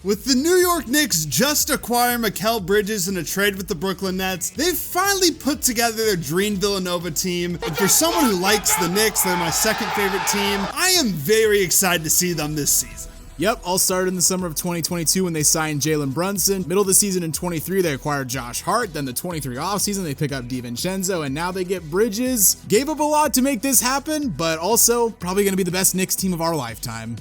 With the New York Knicks just acquiring Mikal Bridges in a trade with the Brooklyn Nets, they've finally put together their dream Villanova team. And for someone who likes the Knicks, they're my second favorite team. I am very excited to see them this season. Yep, all started in the summer of 2022 when they signed Jalen Brunson. Middle of the season in 23, they acquired Josh Hart. Then the 23 offseason, they pick up DiVincenzo, and now they get Bridges. Gave up a lot to make this happen, but also probably going to be the best Knicks team of our lifetime.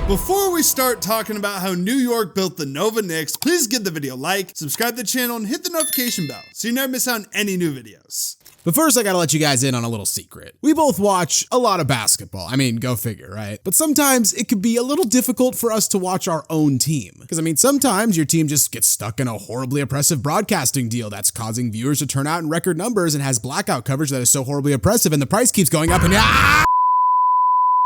Before we start talking about how New York built the Nova Knicks, please give the video a like, subscribe to the channel, and hit the notification bell so you never miss out on any new videos. But first, I gotta let you guys in on a little secret. We both watch a lot of basketball. I mean, go figure, right? But sometimes it could be a little difficult for us to watch our own team. Because I mean, sometimes your team just gets stuck in a horribly oppressive broadcasting deal that's causing viewers to turn out in record numbers and has blackout coverage that is so horribly oppressive and the price keeps going up and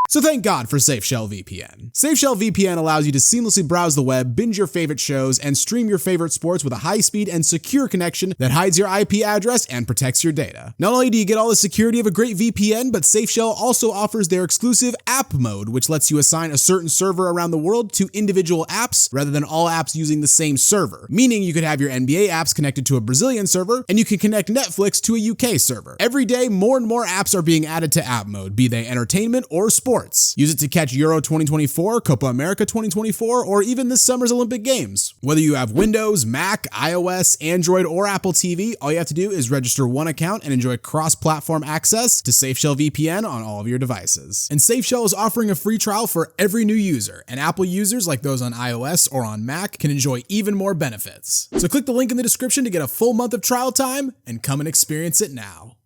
So thank God for SafeShell VPN. SafeShell VPN allows you to seamlessly browse the web, binge your favorite shows, and stream your favorite sports with a high-speed and secure connection that hides your IP address and protects your data. Not only do you get all the security of a great VPN, but SafeShell also offers their exclusive app mode, which lets you assign a certain server around the world to individual apps rather than all apps using the same server. Meaning you could have your NBA apps connected to a Brazilian server, and you can connect Netflix to a UK server. Every day, more and more apps are being added to app mode, be they entertainment or sports. Use it to catch Euro 2024, Copa America 2024, or even this summer's Olympic Games. Whether you have Windows, Mac, iOS, Android, or Apple TV, all you have to do is register one account and enjoy cross-platform access to SafeShell VPN on all of your devices. And SafeShell is offering a free trial for every new user, and Apple users like those on iOS or on Mac can enjoy even more benefits. So click the link in the description to get a full month of trial time and come and experience it now.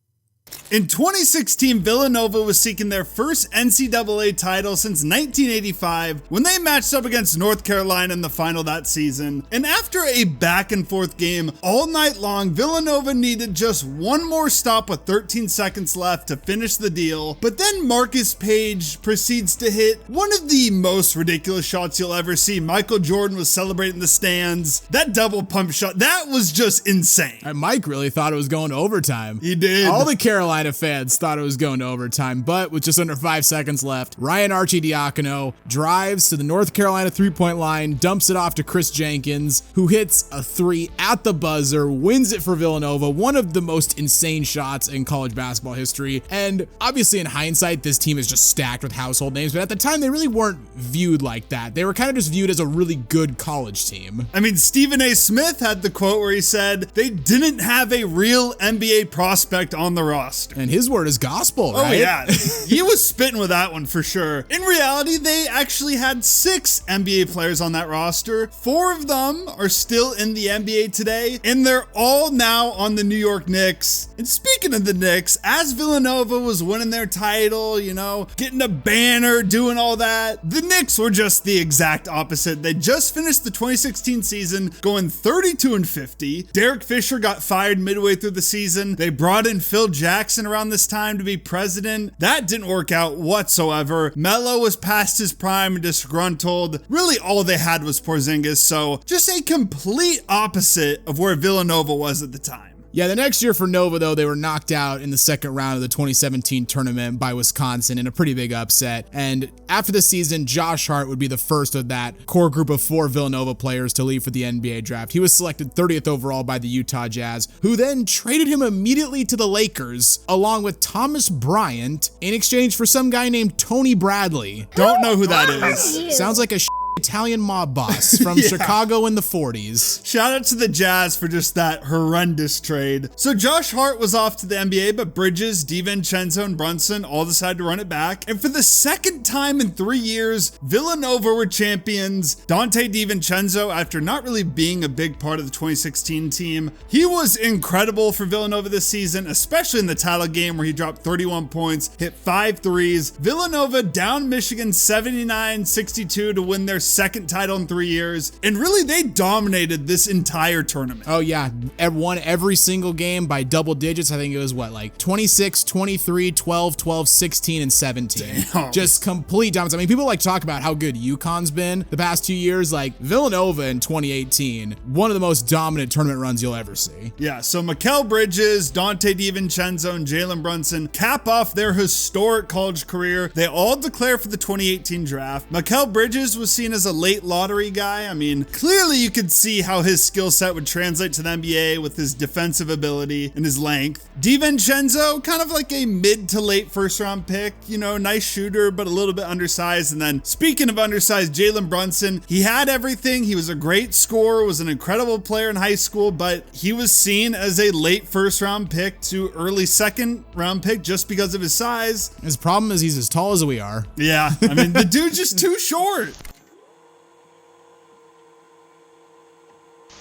In 2016, Villanova was seeking their first NCAA title since 1985 when they matched up against North Carolina in the final that season. And after a back and forth game all night long, Villanova needed just one more stop with 13 seconds left to finish the deal. But then Marcus Page proceeds to hit one of the most ridiculous shots you'll ever see. Michael Jordan was celebrating in the stands. That double pump shot, that was just insane. And Mike really thought it was going to overtime. He did. All the Carolina fans thought it was going to overtime, but with just under 5 seconds left, Ryan Arcidiacono drives to the North Carolina three-point line, dumps it off to Chris Jenkins, who hits a three at the buzzer, wins it for Villanova, one of the most insane shots in college basketball history. And obviously in hindsight, this team is just stacked with household names, but at the time they really weren't viewed like that. They were kind of just viewed as a really good college team. I mean, Stephen A. Smith had the quote where he said, they didn't have a real NBA prospect on the roster. And his word is gospel, right? Oh yeah, he was spitting with that one for sure. In reality, they actually had 6 NBA players on that roster. 4 of them are still in the NBA today, and they're all now on the New York Knicks. And speaking of the Knicks, as Villanova was winning their title, you know, getting a banner, doing all that, the Knicks were just the exact opposite. They just finished the 2016 season going 32-50. Derek Fisher got fired midway through the season. They brought in Phil Jackson around this time to be president. That didn't work out whatsoever. Melo was past his prime and disgruntled. Really all they had was Porzingis, so just a complete opposite of where Villanova was at the time. Yeah, the next year for Nova, though, they were knocked out in the second round of the 2017 tournament by Wisconsin in a pretty big upset. And after the season, Josh Hart would be the first of that core group of 4 Villanova players to leave for the NBA draft. He was selected 30th overall by the Utah Jazz, who then traded him immediately to the Lakers, along with Thomas Bryant, in exchange for some guy named Tony Bradley. Don't know who that is. Sounds like a Italian mob boss from Chicago in the 40s. Shout out to the Jazz for just that horrendous trade. So Josh Hart was off to the NBA, but Bridges, DiVincenzo, and Brunson all decided to run it back. And for the second time in 3 years, Villanova were champions. Donte DiVincenzo, after not really being a big part of the 2016 team, he was incredible for Villanova this season, especially in the title game where he dropped 31 points, hit 5 threes. Villanova down Michigan 79-62 to win their second title in 3 years. And really, they dominated this entire tournament. Oh yeah, won every single game by double digits. I think it was what, like 26, 23, 12, 12, 16, and 17. Damn. Just complete dominance. I mean, people like to talk about how good UConn's been the past 2 years. Like Villanova in 2018, one of the most dominant tournament runs you'll ever see. Yeah, so Mikal Bridges, Donte DiVincenzo, and Jalen Brunson cap off their historic college career. They all declare for the 2018 draft. Mikal Bridges was seen as a late lottery guy. I mean, clearly you could see how his skill set would translate to the NBA with his defensive ability and his length. DiVincenzo, kind of like a mid to late first round pick, you know, nice shooter, but a little bit undersized. And then speaking of undersized, Jalen Brunson, he had everything. He was a great scorer, was an incredible player in high school, but he was seen as a late first round pick to early second round pick just because of his size. His problem is he's as tall as we are. Yeah, I mean, the dude's just too short.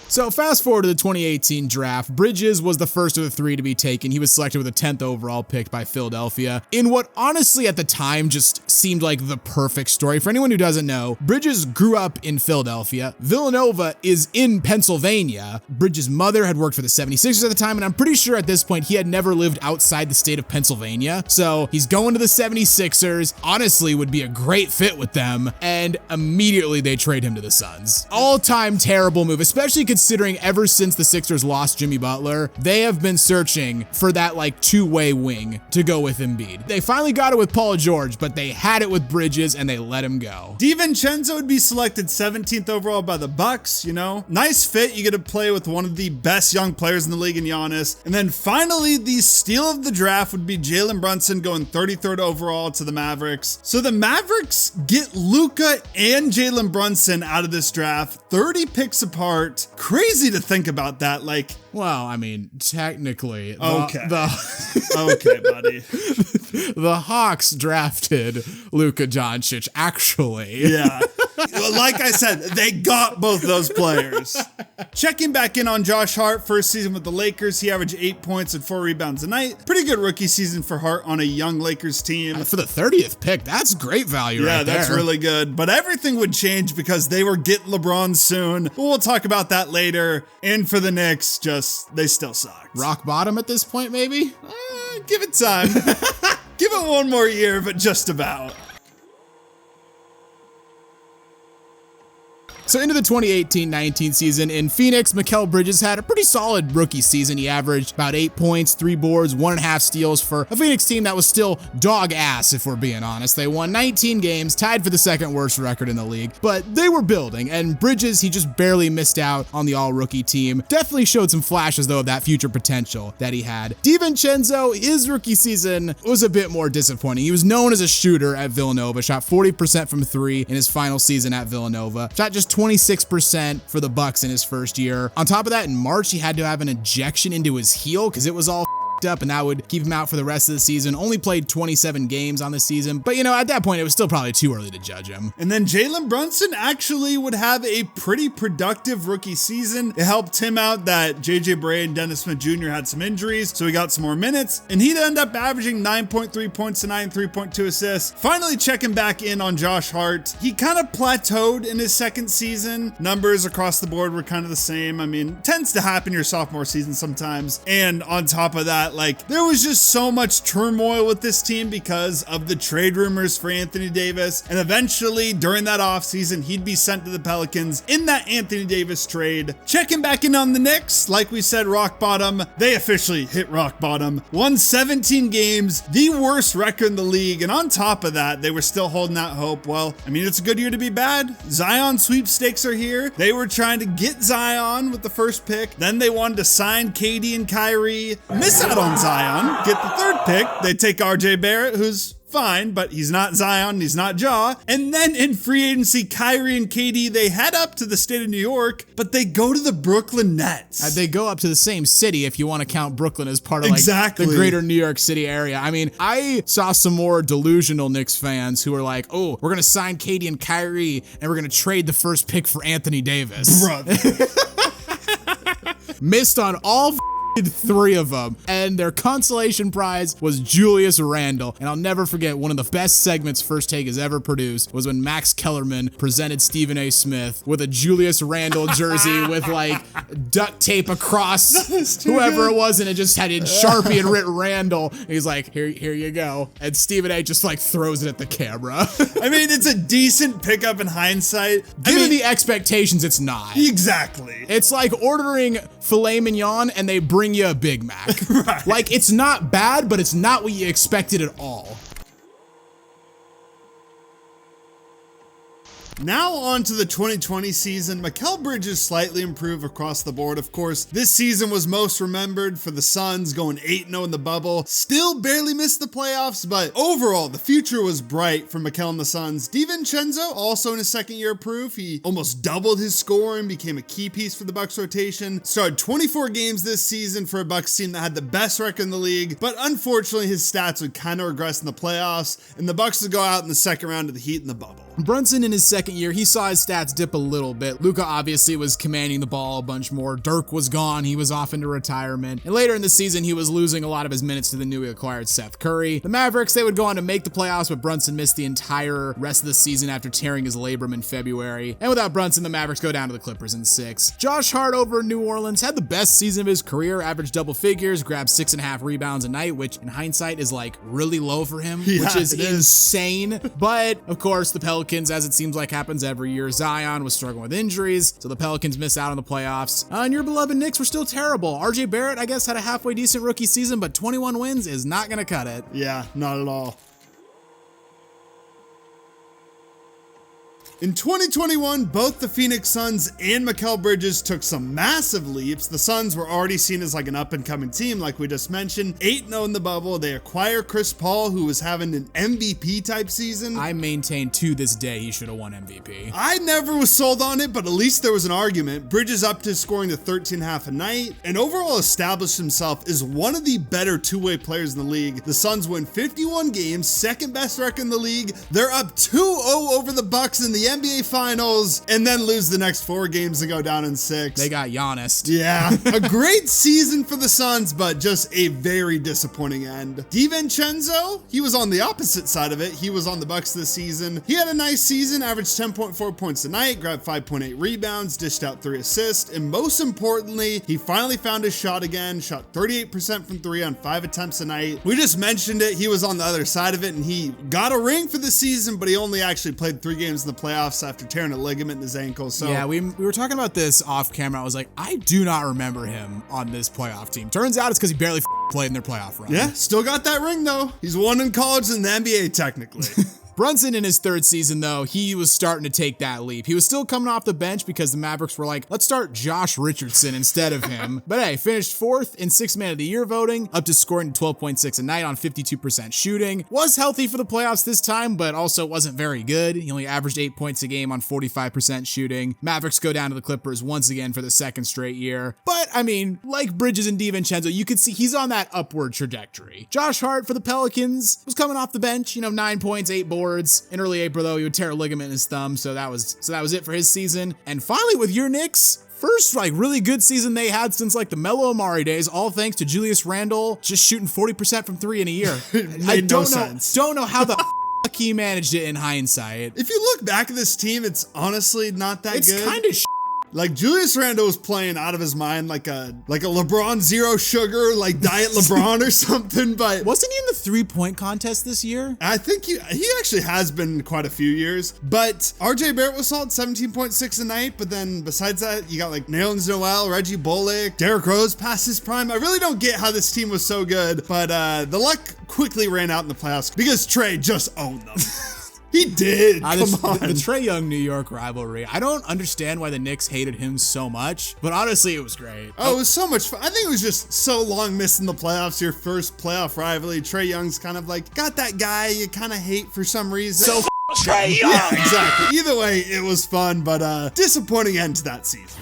So fast forward to the 2018 draft, Bridges was the first of the three to be taken. He was selected with a 10th overall pick by Philadelphia in what honestly at the time just seemed like the perfect story. For anyone who doesn't know, Bridges grew up in Philadelphia. Villanova is in Pennsylvania. Bridges' mother had worked for the 76ers at the time, and I'm pretty sure at this point he had never lived outside the state of Pennsylvania. So he's going to the 76ers, honestly would be a great fit with them, and immediately they trade him to the Suns. All-time terrible move, especially considering ever since the Sixers lost Jimmy Butler, they have been searching for that like two-way wing to go with Embiid. They finally got it with Paul George, but they had it with Bridges and they let him go. DiVincenzo would be selected 17th overall by the Bucks, you know? Nice fit. You get to play with one of the best young players in the league in Giannis. And then finally, the steal of the draft would be Jalen Brunson going 33rd overall to the Mavericks. So the Mavericks get Luka and Jalen Brunson out of this draft, 30 picks apart. Crazy to think about that. Like, well, I mean, technically, okay, okay, buddy. The Hawks drafted Luka Doncic, actually. Yeah. Like I said, they got both those players. Checking back in on Josh Hart, first season with the Lakers, he averaged 8 points and 4 rebounds a night. Pretty good rookie season for Hart on a young Lakers team. For the 30th pick, that's great value right there. Yeah, that's really good. But everything would change because they were getting LeBron soon. But we'll talk about that later. And for the Knicks, they still sucked. Rock bottom at this point, maybe? Give it time. Give it one more year, but just about. So into the 2018-19 season in Phoenix, Mikal Bridges had a pretty solid rookie season. He averaged about 8 points, 3 boards, 1.5 steals for a Phoenix team that was still dog ass, if we're being honest. They won 19 games, tied for the second worst record in the league, but they were building, and Bridges, he just barely missed out on the all-rookie team. Definitely showed some flashes, though, of that future potential that he had. DiVincenzo, his rookie season was a bit more disappointing. He was known as a shooter at Villanova, shot 40% from 3 in his final season at Villanova, shot just 26% for the Bucks in his first year. On top of that, in March, he had to have an injection into his heel because it was all up, and that would keep him out for the rest of the season. Only played 27 games on the season, but you know, at that point, it was still probably too early to judge him. And then Jalen Brunson actually would have a pretty productive rookie season. It helped him out that JJ Barea and Dennis Smith Jr. had some injuries, so he got some more minutes, and he'd end up averaging 9.3 points tonight and 3.2 assists. Finally checking back in on Josh Hart. He kind of plateaued in his second season. Numbers across the board were kind of the same. I mean, tends to happen your sophomore season sometimes. And on top of that, like, there was just so much turmoil with this team because of the trade rumors for Anthony Davis. And eventually, during that offseason, he'd be sent to the Pelicans in that Anthony Davis trade. Checking back in on the Knicks, like we said, rock bottom. They officially hit rock bottom. Won 17 games, the worst record in the league. And on top of that, they were still holding out hope. Well, I mean, it's a good year to be bad. Zion sweepstakes are here. They were trying to get Zion with the first pick. Then they wanted to sign KD and Kyrie. Miss out on Zion, get the third pick. They take RJ Barrett, who's fine, but he's not Zion, he's not Ja. And then in free agency, Kyrie and KD, they head up to the state of New York, but they go to the Brooklyn Nets. They go up to the same city if you want to count Brooklyn as part of exactly the greater New York City area. I mean, I saw some more delusional Knicks fans who were like, oh, we're going to sign KD and Kyrie and we're going to trade the first pick for Anthony Davis. Brother. Missed on all 3 of them, and their consolation prize was Julius Randle. And I'll never forget, one of the best segments First Take has ever produced was when Max Kellerman presented Stephen A. Smith with a Julius Randle jersey with like duct tape across whoever it was, and it just had in Sharpie and written Randle. And he's like, here you go. And Stephen A. just like throws it at the camera. I mean, it's a decent pickup in hindsight. Given the expectations, it's not. Exactly. It's like ordering filet mignon and they bring you a Big Mac. Right. Like, it's not bad, but it's not what you expected at all. Now on to the 2020 season. Mikal Bridges slightly improved across the board. Of course, this season was most remembered for the Suns going 8-0 in the bubble. Still barely missed the playoffs, but overall, the future was bright for Mikal and the Suns. DiVincenzo, also in his second year of proof, he almost doubled his score and became a key piece for the Bucks rotation. Started 24 games this season for a Bucks team that had the best record in the league, but unfortunately his stats would kind of regress in the playoffs, and the Bucks would go out in the second round of the Heat in the bubble. Brunson in his second year, he saw his stats dip a little bit. Luka obviously was commanding the ball a bunch more. Dirk was gone. He was off into retirement. And later in the season, he was losing a lot of his minutes to the newly acquired Seth Curry. The Mavericks, they would go on to make the playoffs, but Brunson missed the entire rest of the season after tearing his labrum in February. And without Brunson, the Mavericks go down to the Clippers in 6. Josh Hart over in New Orleans had the best season of his career, averaged double figures, grabbed 6.5 rebounds a night, which in hindsight is like really low for him, which is insane. But of course, the Pelicans, as it seems like happens every year, Zion was struggling with injuries, so the Pelicans miss out on the playoffs. And your beloved Knicks were still terrible. RJ Barrett, I guess, had a halfway decent rookie season, but 21 wins is not going to cut it. Yeah, not at all. In 2021, both the Phoenix Suns and Mikal Bridges took some massive leaps. The Suns were already seen as like an up-and-coming team, like we just mentioned. 8-0 in the bubble. They acquire Chris Paul, who was having an MVP-type season. I maintain to this day he should have won MVP. I never was sold on it, but at least there was an argument. Bridges upped his scoring to 13.5 a night, and overall established himself as one of the better two-way players in the league. The Suns win 51 games, second best record in the league. They're up 2-0 over the Bucks in the NBA Finals, and then lose the next 4 games to go down in 6. They got Giannis. Yeah, a great season for the Suns, but just a very disappointing end. DiVincenzo, he was on the opposite side of it. He was on the Bucks this season. He had a nice season, averaged 10.4 points a night, grabbed 5.8 rebounds, dished out 3 assists, and most importantly, he finally found his shot again, shot 38% from 3 on 5 attempts a night. We just mentioned it. He was on the other side of it, and he got a ring for the season, but he only actually played 3 games in the playoffs after tearing a ligament in his ankle. So yeah, we were talking about this off camera. I was like, I do not remember him on this playoff team. Turns out it's because he barely played in their playoff run. Yeah, still got that ring though. He's won in college and the NBA technically. Brunson in his 3rd season, though, he was starting to take that leap. He was still coming off the bench because the Mavericks were like, let's start Josh Richardson instead of him. But hey, finished 4th in 6th Man of the Year voting, up to scoring 12.6 a night on 52% shooting. Was healthy for the playoffs this time, but also wasn't very good. He only averaged 8 points a game on 45% shooting. Mavericks go down to the Clippers once again for the 2nd straight year. But, I mean, like Bridges and DiVincenzo, you could see he's on that upward trajectory. Josh Hart for the Pelicans was coming off the bench, 9 points, 8 boards. In early April, though, he would tear a ligament in his thumb, so that was it for his season. And finally, with your Knicks, first really good season they had since the Melo Amari days, all thanks to Julius Randle just shooting 40% from 3 in a year. I don't know how the fuck he managed it in hindsight. If you look back at this team, it's honestly not that good. It's kind of like Julius Randle was playing out of his mind, like a LeBron Zero Sugar, like Diet LeBron or something. But wasn't he in the 3-point contest this year? I think he actually has been quite a few years. But RJ Barrett was solid, 17.6 a night. But then besides that, you got Nerlens Noel, Reggie Bullock, Derrick Rose past his prime. I really don't get how this team was so good. But the luck quickly ran out in the playoffs because Trey just owned them. He did. Come on. The Trae Young New York rivalry. I don't understand why the Knicks hated him so much, but honestly, it was great. Oh, it was so much fun. I think it was just so long missing the playoffs, your first playoff rivalry. Trae Young's kind of got that guy you kind of hate for some reason. So Trae Young. Yeah, exactly. Either way, it was fun, but disappointing end to that season.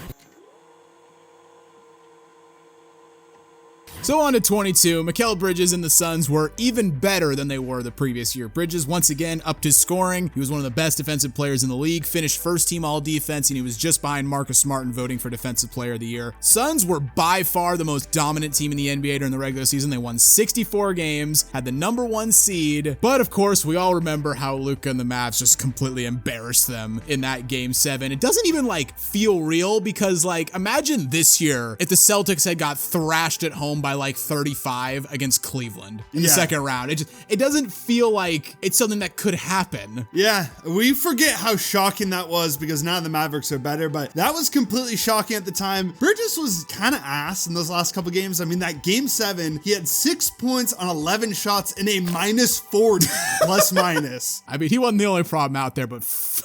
So on to 22, Mikal Bridges and the Suns were even better than they were the previous year. Bridges once again upped his scoring. He was one of the best defensive players in the league, finished first team all defense, and he was just behind Marcus Smart in voting for defensive player of the year. Suns were by far the most dominant team in the NBA during the regular season. They won 64 games, had the #1 seed, but of course we all remember how Luka and the Mavs just completely embarrassed them in that game 7. It doesn't even like feel real because like imagine this year if the Celtics had got thrashed at home by like 35 against Cleveland in the second round. It doesn't feel like it's something that could happen. Yeah, we forget how shocking that was because now the Mavericks are better, but that was completely shocking at the time. Bridges was kind of ass in those last couple games. I mean, that game 7, he had 6 points on 11 shots in a -40 plus minus. I mean, he wasn't the only problem out there, but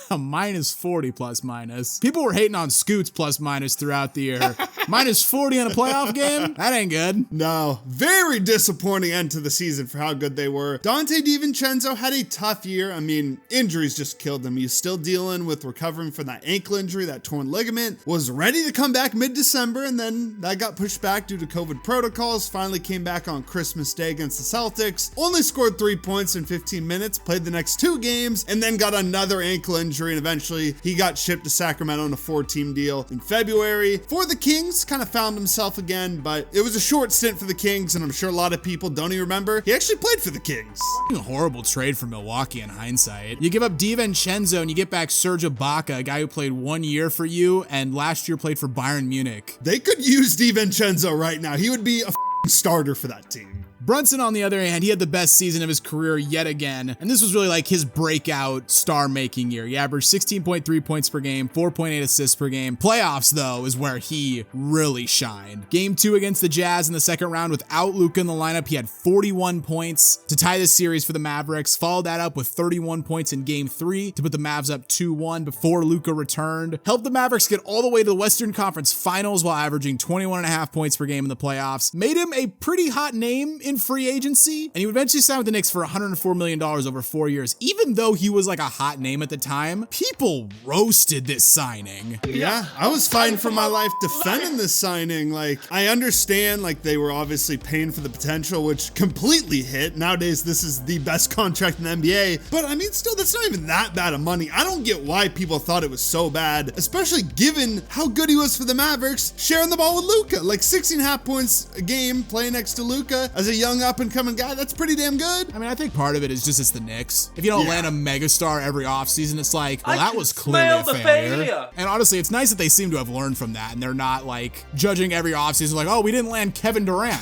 a -40 plus minus. People were hating on Scoots plus minus throughout the year. -40 in a playoff game? That ain't good. No, very disappointing end to the season for how good they were. Donte DiVincenzo had a tough year. I mean, injuries just killed him. He's still dealing with recovering from that ankle injury, that torn ligament, was ready to come back mid-December, and then that got pushed back due to COVID protocols, finally came back on Christmas Day against the Celtics, only scored 3 points in 15 minutes, played the next 2 games, and then got another ankle injury, and eventually he got shipped to Sacramento on a 4-team deal in February. For the Kings, kind of found himself again, but it was a short stint for the Kings, and I'm sure a lot of people don't even remember he actually played for the Kings. A horrible trade for Milwaukee in hindsight. You give up DiVincenzo and you get back Serge Ibaka, a guy who played 1 year for you and last year played for Bayern Munich. They could use DiVincenzo right now. He would be a starter for that team. Brunson, on the other hand, he had the best season of his career yet again, and this was really like his breakout star-making year. He averaged 16.3 points per game, 4.8 assists per game. Playoffs, though, is where he really shined. Game 2 against the Jazz in the second round without Luka in the lineup, he had 41 points to tie the series for the Mavericks. Followed that up with 31 points in Game 3 to put the Mavs up 2-1 before Luka returned. Helped the Mavericks get all the way to the Western Conference Finals while averaging 21.5 points per game in the playoffs. Made him a pretty hot name in free agency, and he would eventually sign with the Knicks for $104 million over 4 years. Even though he was like a hot name at the time, people roasted this signing. Yeah, I was fighting for my life defending this signing. Like, I understand, like, they were obviously paying for the potential, which completely hit. Nowadays, this is the best contract in the NBA, but I mean, still, that's not even that bad of money. I don't get why people thought it was so bad, especially given how good he was for the Mavericks, sharing the ball with Luka. Like, 16.5 points a game playing next to Luka as a young up-and-coming guy, that's pretty damn good. I mean, I think part of it is just it's the Knicks. If you don't land a megastar every offseason, it's like, well, that was clearly a failure. And honestly, it's nice that they seem to have learned from that, and they're not like judging every offseason like, oh, we didn't land Kevin Durant.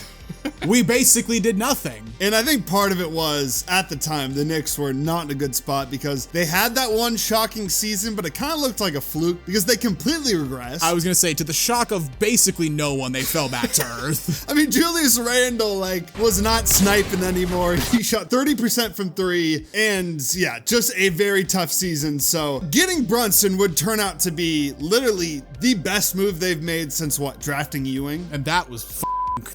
We basically did nothing. And I think part of it was, at the time, the Knicks were not in a good spot because they had that one shocking season, but it kind of looked like a fluke because they completely regressed. I was going to say, to the shock of basically no one, they fell back to earth. I mean, Julius Randle, like, was not sniping anymore. He shot 30% from 3, and yeah, just a very tough season. So getting Brunson would turn out to be literally the best move they've made since, what, drafting Ewing? And that was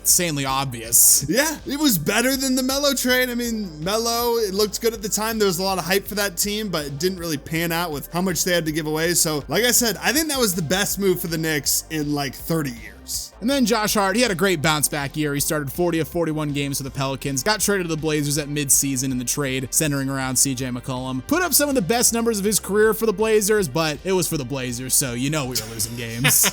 insanely obvious. Yeah, it was better than the Melo trade. I mean, Melo, it looked good at the time. There was a lot of hype for that team, but it didn't really pan out with how much they had to give away. So, like I said, I think that was the best move for the Knicks in like 30 years. And then Josh Hart, he had a great bounce back year. He started 40 of 41 games for the Pelicans, got traded to the Blazers at midseason in the trade, centering around CJ McCollum. Put up some of the best numbers of his career for the Blazers, but it was for the Blazers, so you know we were losing games.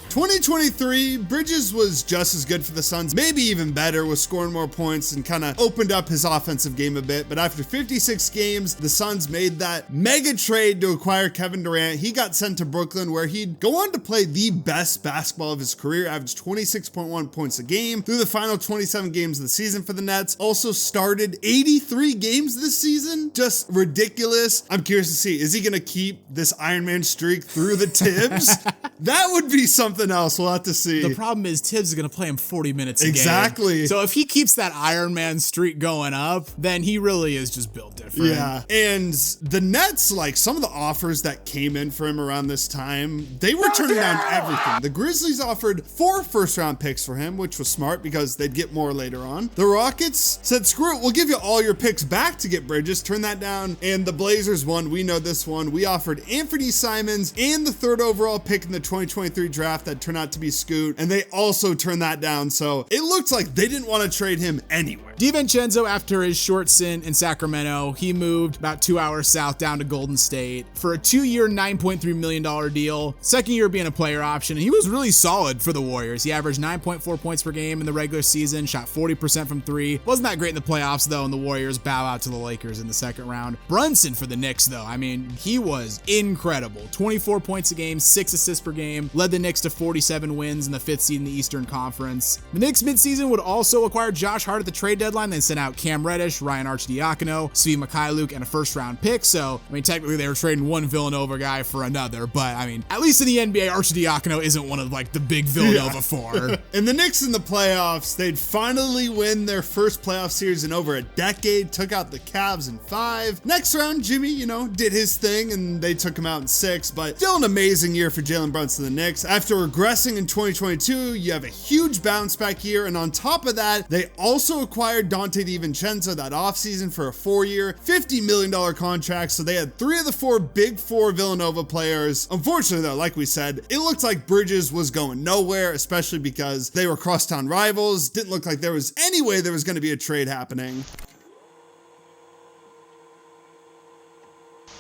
2023, Bridges was just as good for the Suns, maybe even better, was scoring more points and kind of opened up his offensive game a bit. But after 56 games, the Suns made that mega trade to acquire Kevin Durant. He got sent to Brooklyn, where he'd go on to play the best basketball of his career, averaged 26.1 points a game through the final 27 games of the season for the Nets. Also started 83 games this season. Just ridiculous. I'm curious to see, is he going to keep this Iron Man streak through the Tibbs? That would be something something else. We'll have to see. The problem is Tibbs is going to play him 40 minutes a game. Exactly. So if he keeps that Iron Man streak going up, then he really is just built different. Yeah. And the Nets, like some of the offers that came in for him around this time, they were turning down everything. The Grizzlies offered 4 first-round picks for him, which was smart because they'd get more later on. The Rockets said, screw it, we'll give you all your picks back to get Bridges. Turn that down. And the Blazers won. We know this one. We offered Anthony Simons and the 3rd overall pick in the 2023 draft that turned out to be Scoot, and they also turned that down. So it looks like they didn't want to trade him anyway. DiVincenzo, after his short stint in Sacramento, he moved about 2 hours south down to Golden State for a 2-year, $9.3 million deal. Second year being a player option, and he was really solid for the Warriors. He averaged 9.4 points per game in the regular season, shot 40% from 3. Wasn't that great in the playoffs though, and the Warriors bow out to the Lakers in the second round. Brunson for the Knicks though, I mean, he was incredible. 24 points a game, 6 assists per game, led the Knicks to 47 wins in the 5th seed in the Eastern Conference. The Knicks midseason would also acquire Josh Hart at the trade deadline, then sent out Cam Reddish, Ryan Arcidiacono, Svi Mikhailiuk, and a first-round pick. So, I mean, technically they were trading one Villanova guy for another, but I mean, at least in the NBA, Arcidiacono isn't one of like the big Villanova 4. And the Knicks in the playoffs, they'd finally win their first playoff series in over a decade, took out the Cavs in 5. Next round, Jimmy, did his thing and they took him out in 6, but still an amazing year for Jalen Brunson and the Knicks. After regressing in 2022, you have a huge bounce back year, and on top of that, they also acquired Donte DiVincenzo that offseason for a 4-year, $50 million contract, so they had 3 of the 4 big 4 Villanova players. Unfortunately though, like we said, it looked like Bridges was going nowhere, especially because they were crosstown rivals. Didn't look like there was any way there was going to be a trade happening.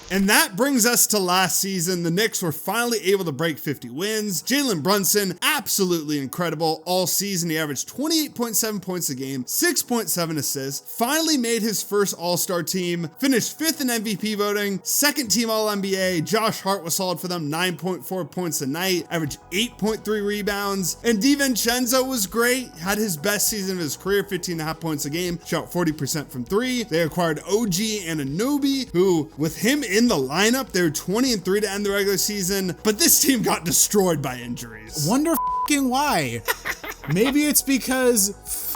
And that brings us to last season. The Knicks were finally able to break 50 wins. Jalen Brunson, absolutely incredible all season. He averaged 28.7 points a game, 6.7 assists, finally made his first All-Star team, finished 5th in MVP voting, 2nd team All-NBA. Josh Hart was solid for them, 9.4 points a night, averaged 8.3 rebounds. And DiVincenzo was great, had his best season of his career, 15.5 points a game, shot 40% from 3. They acquired OG Anunoby, who with him in the lineup, they were 20-3 to end the regular season, but this team got destroyed by injuries. Wonder why. Maybe it's because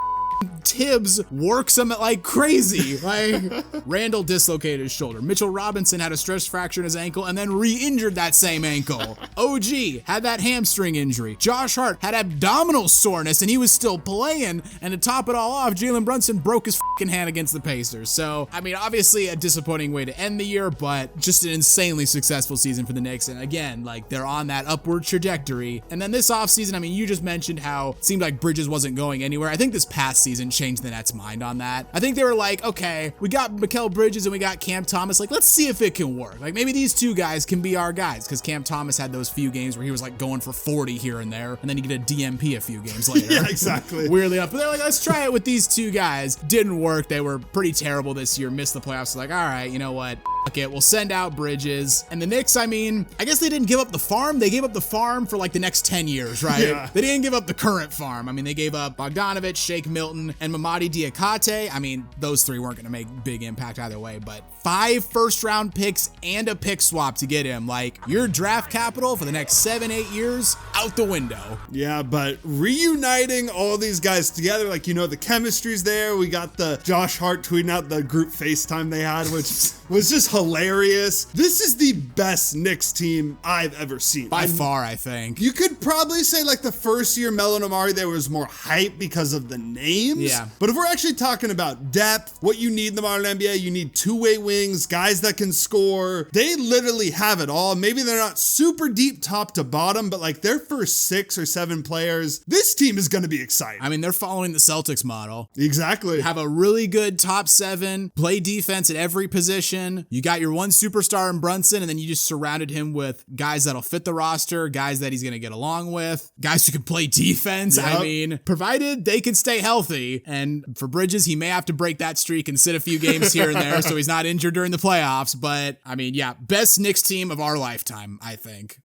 Tibbs works him like crazy. Like, Randall dislocated his shoulder. Mitchell Robinson had a stress fracture in his ankle and then re-injured that same ankle. OG had that hamstring injury. Josh Hart had abdominal soreness and he was still playing. And to top it all off, Jalen Brunson broke his hand against the Pacers. So, I mean, obviously a disappointing way to end the year, but just an insanely successful season for the Knicks. And again, like, they're on that upward trajectory. And then this offseason, I mean, you just mentioned how it seemed like Bridges wasn't going anywhere. I think this past season changed the Nets' mind on that. I think they were like, okay, we got Mikal Bridges and we got Cam Thomas. Like, let's see if it can work. Like, maybe these 2 guys can be our guys, because Cam Thomas had those few games where he was like going for 40 here and there, and then he get a DMP a few games later. Yeah, exactly. Weirdly enough. But they're like, let's try it with these 2 guys. Didn't work. They were pretty terrible this year, missed the playoffs. So like, all right, you know what? Fuck it, we'll send out Bridges. And the Knicks, I mean, I guess they didn't give up the farm. They gave up the farm for like the next 10 years, right? Yeah. They didn't give up the current farm. I mean, they gave up Bogdanovich, Shake Milton, and Mamadi Diakate. I mean, those 3 weren't going to make big impact either way, but 5 first-round picks and a pick swap to get him. Like, your draft capital for the next 7-8 years, out the window. Yeah, but reuniting all these guys together, like, the chemistry's there. We got the Josh Hart tweeting out the group FaceTime they had, which was just hilarious. This is the best Knicks team I've ever seen. By far, I think. You could probably say like the first year Melo and Amari, there was more hype because of the names. Yeah. But if we're actually talking about depth, what you need in the modern NBA, you need 2-way wings, guys that can score. They literally have it all. Maybe they're not super deep top to bottom, but like their first 6 or 7 players, this team is going to be exciting. I mean, they're following the Celtics model. Exactly. Have a really good top 7, play defense at every position. You got your one superstar in Brunson, and then you just surrounded him with guys that'll fit the roster, guys that he's going to get along with, guys who can play defense. Yep. I mean, provided they can stay healthy. And for Bridges, he may have to break that streak and sit a few games here and there so he's not injured during the playoffs. But I mean, yeah, best Knicks team of our lifetime, I think.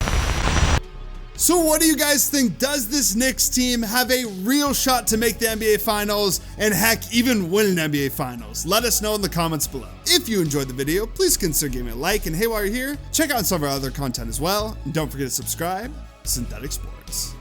So what do you guys think? Does this Knicks team have a real shot to make the NBA Finals and heck, even win an NBA Finals? Let us know in the comments below. If you enjoyed the video, please consider giving it a like, and hey, while you're here, check out some of our other content as well. And don't forget to subscribe to Synthetic Sports.